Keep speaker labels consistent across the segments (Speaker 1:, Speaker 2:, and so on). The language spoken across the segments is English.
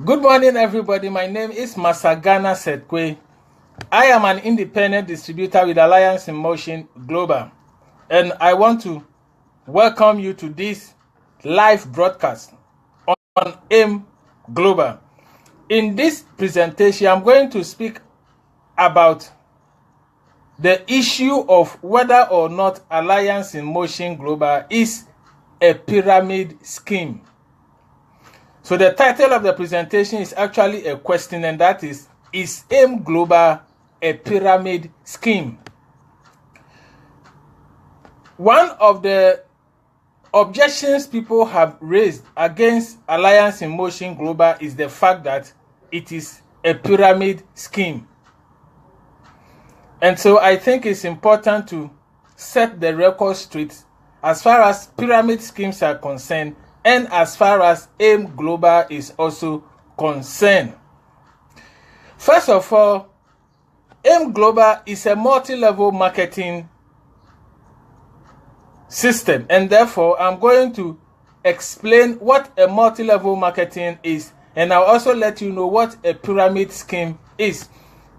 Speaker 1: Good morning, everybody. My name is sethaimkwei. I am an independent distributor with Alliance in Motion Global, and I want to welcome you to this live broadcast on AIM Global. In this presentation, I'm going to speak about the issue of whether or not Alliance in Motion Global is a pyramid scheme. So the title of the presentation is actually a question, and that is AIM Global a pyramid scheme? One of the objections people have raised against Alliance in Motion Global is the fact that it is a pyramid scheme. And so I think it's important to set the record straight as far as pyramid schemes are concerned, and as far as AIM Global is also concerned. First of all, AIM Global is a multi-level marketing system, and therefore I'm going to explain what a multi-level marketing is, and I'll also let you know what a pyramid scheme is.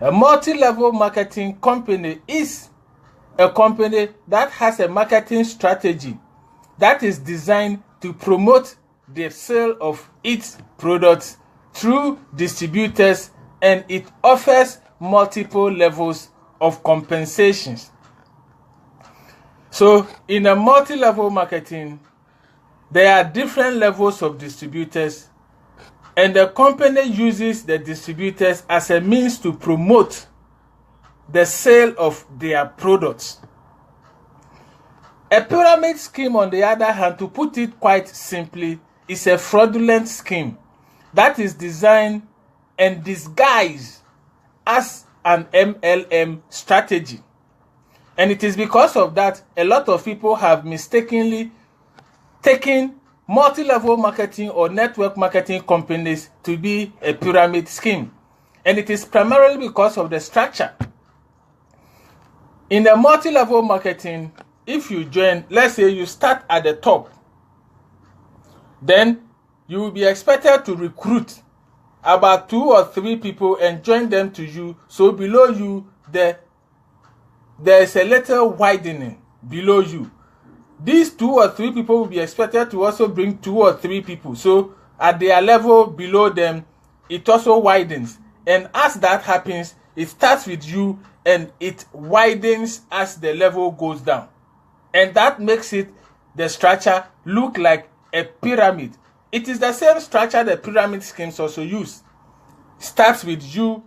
Speaker 1: A multi-level marketing company is a company that has a marketing strategy that is designed to promote the sale of its products through distributors, and it offers multiple levels of compensations. So in a multi-level marketing, there are different levels of distributors, and the company uses the distributors as a means to promote the sale of their products. A pyramid scheme, on the other hand, to put it quite simply, is a fraudulent scheme that is designed and disguised as an MLM strategy. And it is because of that a lot of people have mistakenly taken multi-level marketing or network marketing companies to be a pyramid scheme. And it is primarily because of the structure. In a multi-level marketing, if you join, let's say you start at the top, then you will be expected to recruit about 2 or 3 people and join them to you. So below you, there is a little widening below you. These 2 or 3 people will be expected to also bring 2 or 3 people. So at their level below them, it also widens. And as that happens, it starts with you and it widens as the level goes down. And that makes it, the structure, look like a pyramid. It is the same structure the pyramid schemes also use. Starts with you,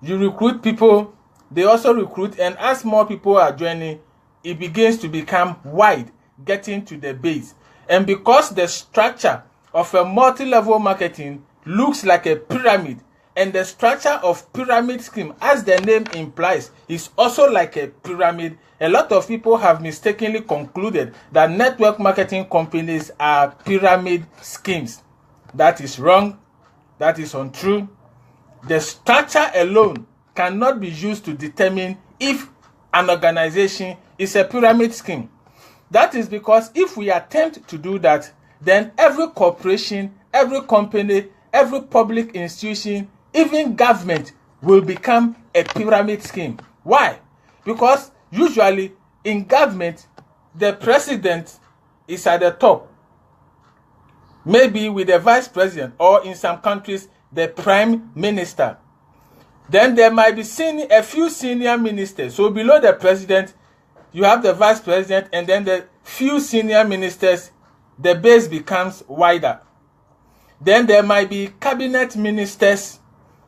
Speaker 1: you recruit people, they also recruit, and as more people are joining, it begins to become wide, getting to the base. And because the structure of a multi-level marketing looks like a pyramid, and the structure of pyramid scheme, as the name implies, is also like a pyramid, a lot of people have mistakenly concluded that network marketing companies are pyramid schemes. That is wrong. That is untrue. The structure alone cannot be used to determine if an organization is a pyramid scheme. That is because if we attempt to do that, then every corporation, every company, every public institution, even government will become a pyramid scheme. Why? Because usually in government, the president is at the top, maybe with the vice president, or in some countries, the prime minister. Then there might be a few senior ministers. So below the president, you have the vice president, and then the few senior ministers, the base becomes wider. Then there might be cabinet ministers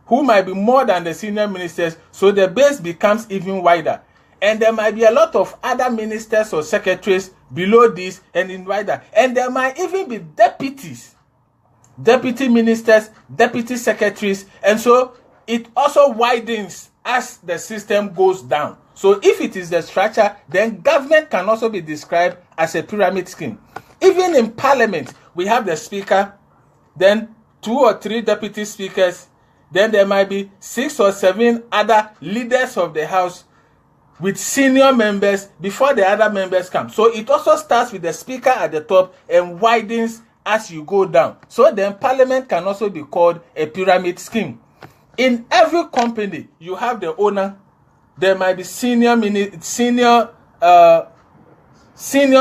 Speaker 1: who might be more than the senior ministers, so the base becomes even wider. And there might be a lot of other ministers or secretaries below this and in wider. And there might even be deputies, deputy ministers, deputy secretaries, and so it also widens as the system goes down. So if it is the structure, then government can also be described as a pyramid scheme. Even in parliament, we have the speaker, then 2 or 3 deputy speakers, then there might be 6 or 7 other leaders of the house with senior members before the other members come. So it also starts with the speaker at the top and widens as you go down. So then parliament can also be called a pyramid scheme. In every company, you have the owner. There might be senior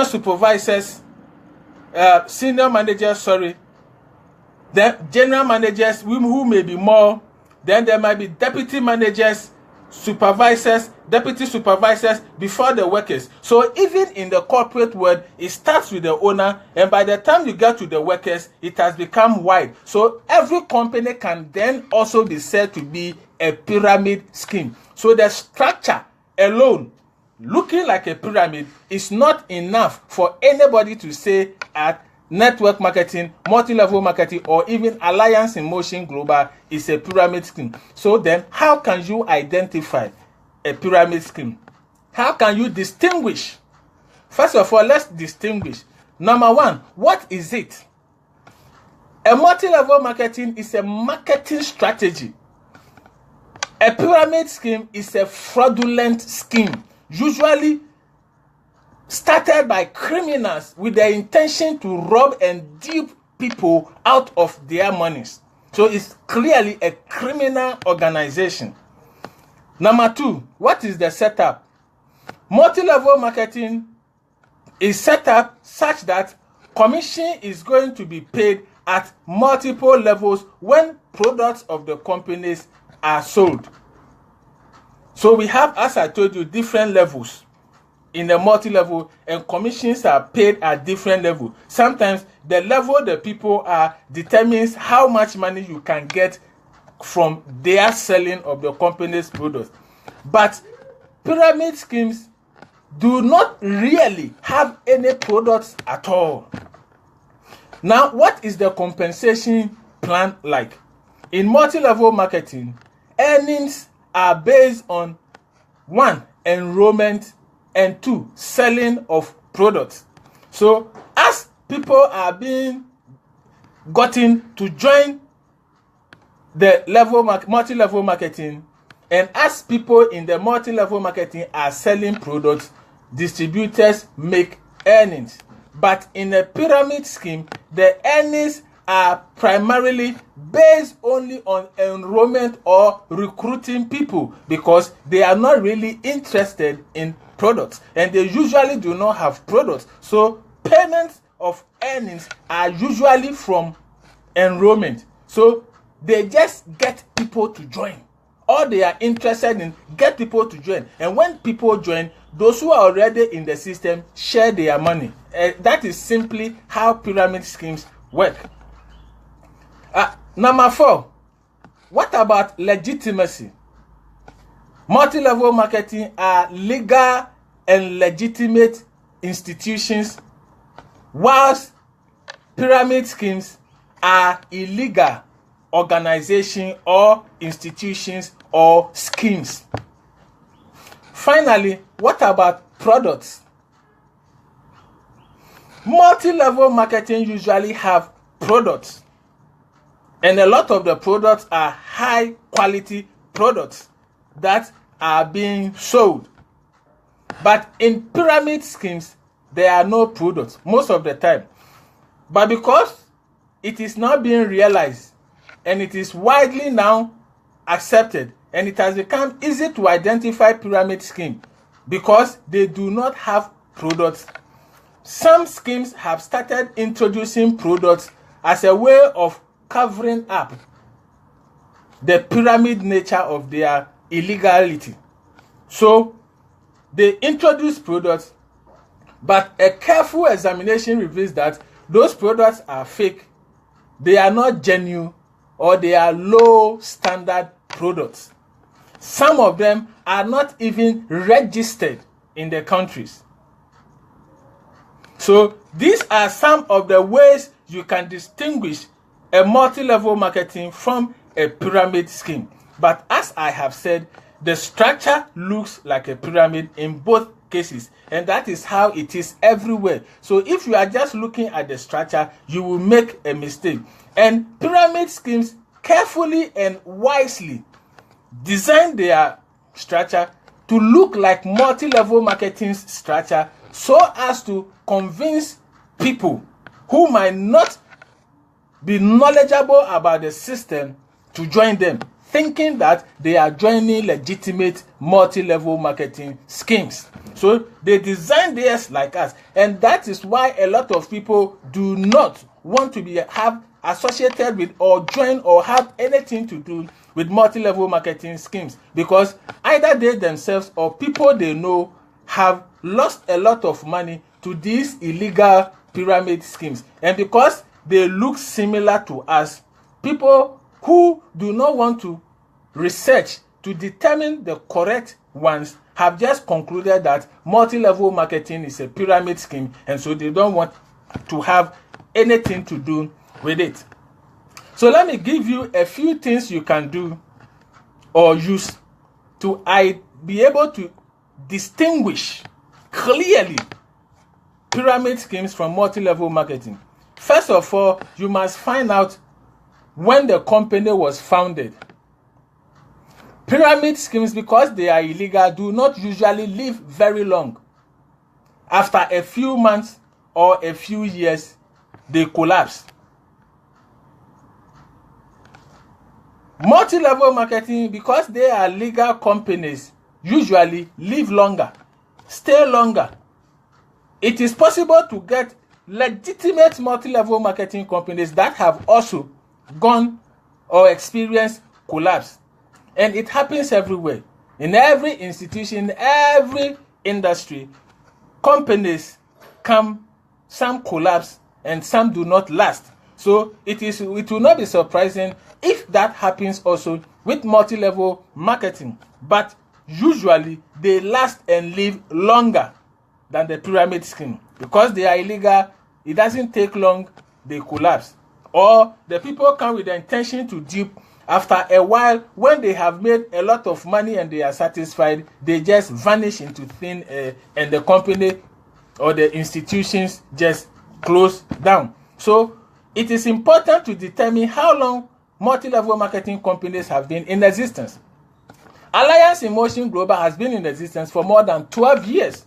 Speaker 1: supervisors, senior managers, sorry. Then general managers who may be more. Then there might be deputy managers, supervisors, deputy supervisors before the workers. So even in the corporate world, it starts with the owner, and by the time you get to the workers, it has become wide. So every company can then also be said to be a pyramid scheme. So the structure alone, looking like a pyramid, is not enough for anybody to say at network marketing, multi-level marketing, or even Alliance in Motion Global is a pyramid scheme. So then, how can you identify a pyramid scheme? How can you distinguish? First of all, let's distinguish. Number one, what is it? A multi-level marketing is a marketing strategy. A pyramid scheme is a fraudulent scheme, usually started by criminals with the intention to rob and dupe people out of their monies. So it's clearly a criminal organization. Number two, what is the setup? Multi-level marketing is set up such that commission is going to be paid at multiple levels when products of the companies are sold. So we have, as I told you, different levels in the multi-level, and commissions are paid at different levels. Sometimes the level the people are determines how much money you can get from their selling of the company's products. But pyramid schemes do not really have any products at all. Now, what is the compensation plan like? In multi-level marketing, earnings are based on 1, enrollment, and 2, selling of products. So as people are being gotten to join the multi-level marketing, and as people in the multi-level marketing are selling products, distributors make earnings. But in a pyramid scheme, the earnings are primarily based only on enrollment or recruiting people, because they are not really interested in products, and they usually do not have products. So payments of earnings are usually from enrollment. So they just get people to join. All they are interested in, get people to join. And when people join, those who are already in the system share their money. That is simply how pyramid schemes work. Number 4, what about legitimacy? Multi-level marketing are legal and legitimate institutions, whilst pyramid schemes are illegal organizations or institutions or schemes. Finally, what about products? Multi-level marketing usually have products, and a lot of the products are high quality products that are being sold. But in pyramid schemes, there are no products most of the time. But because it is now being realized and it is widely now accepted, and it has become easy to identify pyramid scheme because they do not have products, some schemes have started introducing products as a way of covering up the pyramid nature of their illegality. So they introduce products, but a careful examination reveals that those products are fake, they are not genuine, or they are low standard products. Some of them are not even registered in the countries. So these are some of the ways you can distinguish a multi-level marketing from a pyramid scheme. But as I have said, the structure looks like a pyramid in both cases, and that is how it is everywhere. So if you are just looking at the structure, you will make a mistake. And pyramid schemes carefully and wisely design their structure to look like multi-level marketing's structure, so as to convince people who might not be knowledgeable about the system to join them, thinking that they are joining legitimate multi-level marketing schemes. So they design theirs like us, and that is why a lot of people do not want to have associated with or join or have anything to do with multi-level marketing schemes, because either they themselves or people they know have lost a lot of money to these illegal pyramid schemes. And because they look similar to us, people who do not want to research to determine the correct ones have just concluded that multi-level marketing is a pyramid scheme, and so they don't want to have anything to do with it. So let me give you a few things you can do or use to be able to distinguish clearly pyramid schemes from multi-level marketing. First of all, you must find out when the company was founded. Pyramid schemes, because they are illegal, do not usually live very long. After a few months or a few years, they collapse. Multi-level marketing, because they are legal companies, usually live longer, stay longer. It is possible to get legitimate multi-level marketing companies that have also gone or experienced collapse. And it happens everywhere. In every institution, every industry, companies come, some collapse, and some do not last. So it will not be surprising if that happens also with multi-level marketing. But usually they last and live longer than the pyramid scheme. Because they are illegal, it doesn't take long, they collapse. Or the people come with the intention to dupe. After a while, when they have made a lot of money and they are satisfied, they just vanish into thin air, and the company or the institutions just close down. So it is important to determine how long multi-level marketing companies have been in existence. Alliance in Motion Global has been in existence for more than 12 years.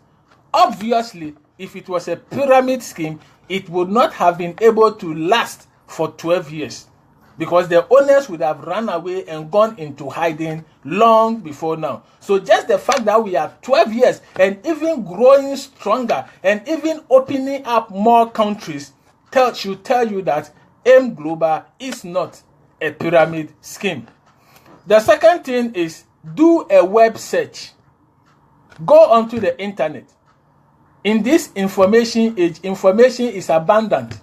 Speaker 1: Obviously, if it was a pyramid scheme, it would not have been able to last for 12 years. Because the owners would have run away and gone into hiding long before now. So just the fact that we are 12 years and even growing stronger and even opening up more countries should tell you that AIM Global is not a pyramid scheme. The second thing is do a web search. Go onto the internet. In this information age, information is abundant.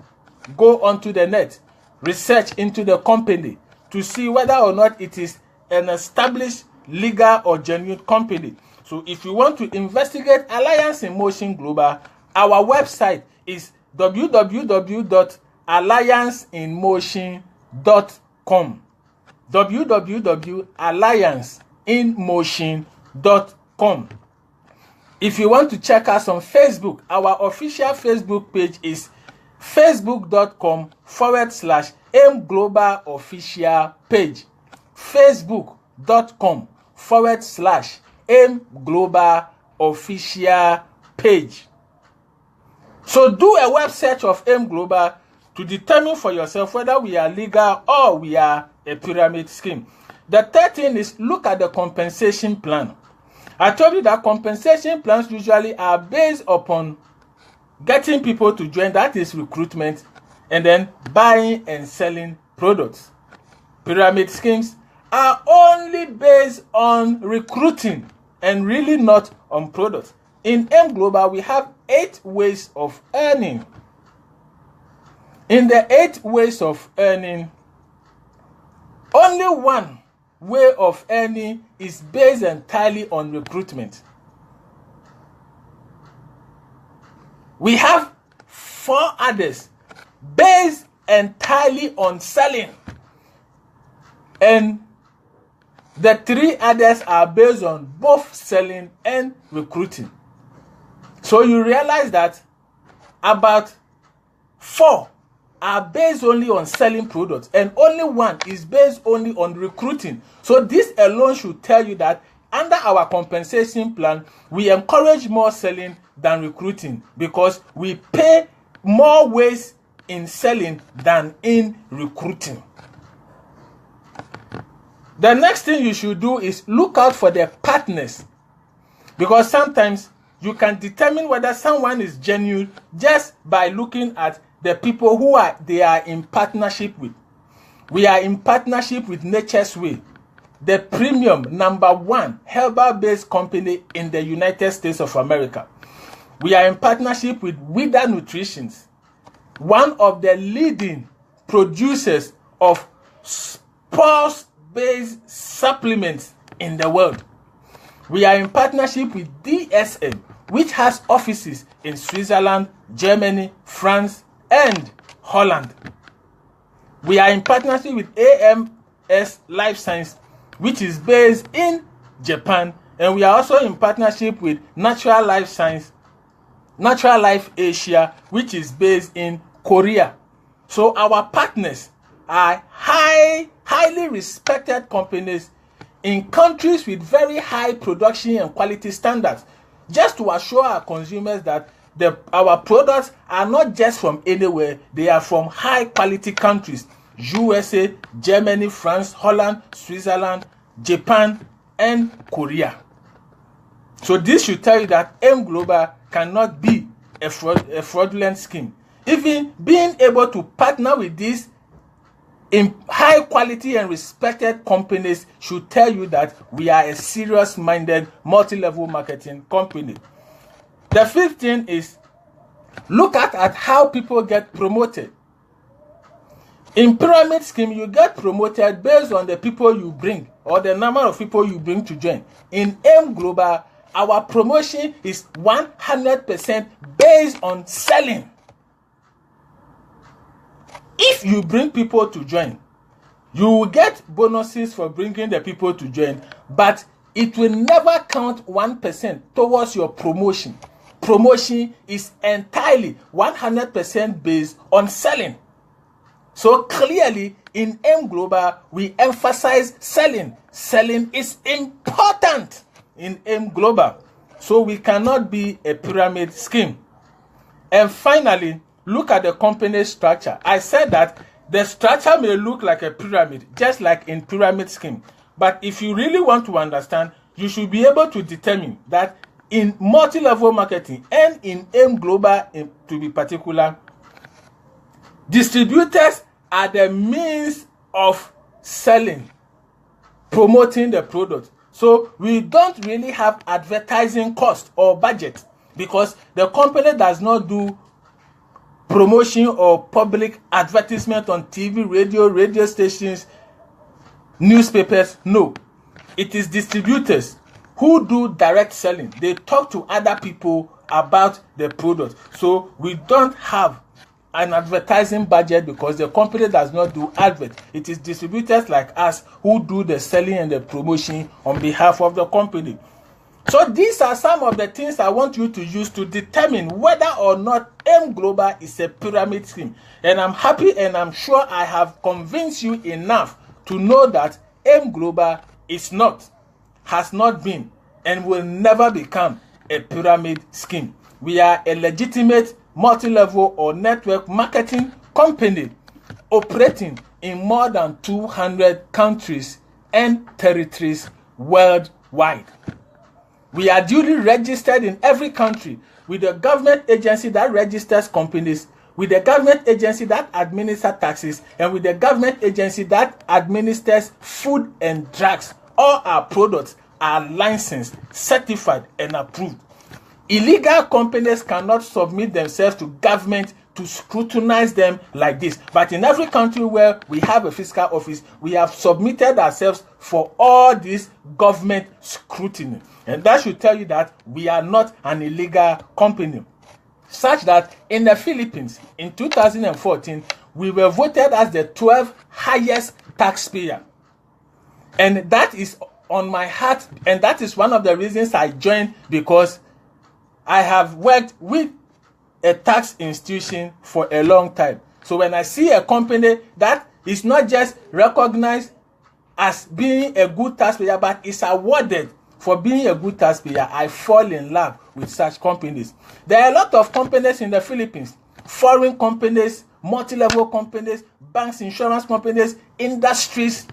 Speaker 1: Go onto the net. Research into the company to see whether or not it is an established legal or genuine company. So if you want to investigate Alliance in Motion Global, our website is www.allianceinmotion.com. www.allianceinmotion.com. If you want to check us on Facebook, our official Facebook page is facebook.com/AIM Global official page. facebook.com/AIM Global official page. So do a web search of AIM Global to determine for yourself whether we are legal or we are a pyramid scheme. The third thing is look at the compensation plan. I told you that compensation plans usually are based upon getting people to join, that is recruitment, and then buying and selling products. Pyramid schemes are only based on recruiting and really not on products. In AIM Global, we have 8 ways of earning. In the 8 ways of earning, only one way of earning is based entirely on recruitment. We have 4 others based entirely on selling. And the 3 others are based on both selling and recruiting. So you realize that about 4 are based only on selling products and only 1 is based only on recruiting. So this alone should tell you that under our compensation plan, we encourage more selling than recruiting because we pay more ways in selling than in recruiting. The next thing you should do is look out for the partners, because sometimes you can determine whether someone is genuine just by looking at the people they are in partnership with. We are in partnership with Nature's Way, the premium #1 herbal-based company in the United States of America. We are in partnership with Wida Nutritions, one of the leading producers of sports-based supplements in the world. We are in partnership with DSM, which has offices in Switzerland, Germany, France, and Holland. We are in partnership with AMS Life Science, which is based in Japan, and we are also in partnership with Natural Life Asia, which is based in Korea. So our partners are highly respected companies in countries with very high production and quality standards, just to assure our consumers that our products are not just from anywhere, they are from high quality countries: USA, Germany, France, Holland, Switzerland, Japan, and Korea. So this should tell you that M Global cannot be a fraudulent scheme. Even being able to partner with these in high quality and respected companies should tell you that we are a serious-minded multi-level marketing company. The fifth thing is look at how people get promoted. In pyramid scheme, you get promoted based on the people you bring or the number of people you bring to join. In M Global, our promotion is 100% based on selling. If you bring people to join, you will get bonuses for bringing the people to join, but it will never count 1% towards your promotion. Promotion is entirely 100% based on selling. So clearly, in M Global, we emphasize selling. Selling is important in M Global. So we cannot be a pyramid scheme. And finally, look at the company structure. I said that the structure may look like a pyramid, just like in pyramid scheme. But if you really want to understand, you should be able to determine that in multi-level marketing and in M Global to be particular, distributors are the means of selling, promoting the product. So we don't really have advertising cost or budget because the company does not do promotion or public advertisement on TV, radio stations, newspapers. No, it is distributors who do direct selling. They talk to other people about the product. So we don't have an advertising budget because the company does not do advert. It is distributors like us who do the selling and the promotion on behalf of the company. So these are some of the things I want you to use to determine whether or not M Global is a pyramid scheme. And I'm happy and I'm sure I have convinced you enough to know that M Global is not, has not been, and will never become a pyramid scheme. We are a legitimate multi-level or network marketing company operating in more than 200 countries and territories worldwide. We are duly registered in every country with the government agency that registers companies, with the government agency that administers taxes, and with the government agency that administers food and drugs. All our products are licensed, certified, and approved. Illegal companies cannot submit themselves to government to scrutinize them like this. But in every country where we have a fiscal office, we have submitted ourselves for all this government scrutiny. And that should tell you that we are not an illegal company. Such that in the Philippines, in 2014, we were voted as the 12th highest taxpayer. And that is on my heart, and that is one of the reasons I joined, because I have worked with a tax institution for a long time. So when I see a company that is not just recognized as being a good taxpayer, but is awarded for being a good taxpayer, I fall in love with such companies. There are a lot of companies in the Philippines, foreign companies, multi-level companies, banks, insurance companies, industries,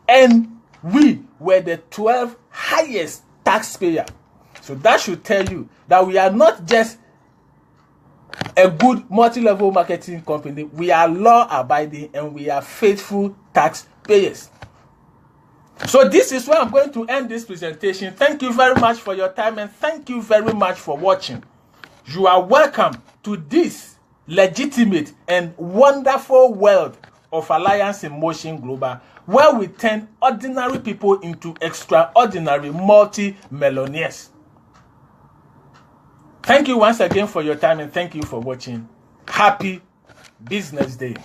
Speaker 1: and we were the 12th highest taxpayer. So that should tell you that we are not just a good multi-level marketing company, we are law-abiding and we are faithful taxpayers. So this is where I'm going to end this presentation. Thank you very much for your time and thank you very much for watching. You are welcome to this legitimate and wonderful world of Alliance in Motion Global, where we turn ordinary people into extraordinary multi-millionaires. Thank you once again for your time and thank you for watching. Happy Business Day.